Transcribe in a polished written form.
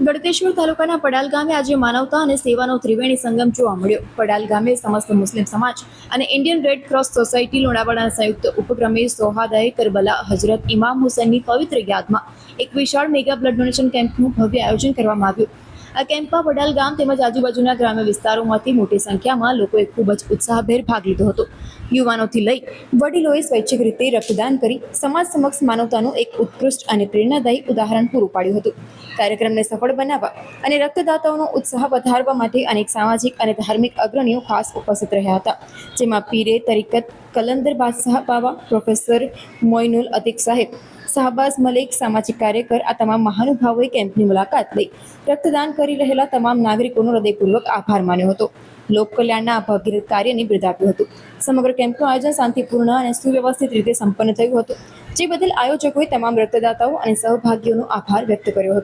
ગળતેશ્વર તાલુકાના પડાલ ગામે આજે માનવતા અને સેવાનો ત્રિવેણી સંગમ જોવા મળ્યો. પડાલ ગામે સમસ્ત મુસ્લિમ સમાજ અને ઇન્ડિયન રેડ ક્રોસ સોસાયટી લુણાવાડાના સંયુક્ત ઉપક્રમે સોહાદાએ કરબલા હજરત ઇમામ હુસૈનની પવિત્ર યાદમાં એક વિશાળ મેગા બ્લડ ડોનેશન કેમ્પનું ભવ્ય આયોજન કરવામાં આવ્યું. આ કેમ્પમાં પડાલ ગામ તેમજ આજુબાજુના ગ્રામ્ય વિસ્તારોમાંથી મોટી સંખ્યામાં લોકોએ ખૂબ જ ઉત્સાહભેર ભાગ લીધો હતો. યુવાનોથી લઈ વડીલોએ સ્વૈચ્છિક રીતે રક્તદાન કરી સમાજ સમક્ષ માનવતાનું એક ઉત્કૃષ્ટ અને પ્રેરણાદાયી ઉદાહરણ પૂરું પાડ્યું હતું. કાર્યક્રમને સફળ બનાવવા અને રક્તદાતાઓનો ઉત્સાહ વધારવા માટે અનેક સામાજિક અને ધાર્મિક અગ્રણીઓ ખાસ ઉપસ્થિત રહ્યા હતા, જેમાં પીરે તરીકત કલંદર બાદશાહ બાવા, પ્રોફેસર મોઇનુલ અતીક સાહેબ, શાહબાઝ મલિક, સામાજિક કાર્યકર આ તમામ મહાનુભાવોએ કેમ્પની મુલાકાત લઈ રક્તદાન કરી રહેલા તમામ નાગરિકોનો હૃદયપૂર્વક આભાર માન્યો હતો. લોક કલ્યાણના આ ભગીરથ કાર્યને બિરદાવ્યું હતું. સમગ્ર કેમ્પનું આયોજન શાંતિપૂર્ણ અને સુવ્યવસ્થિત રીતે સંપન્ન થયું હતું, જે બદલ આયોજકોએ તમામ રક્તદાતાઓ અને સહભાગીઓનો આભાર વ્યક્ત કર્યો હતો.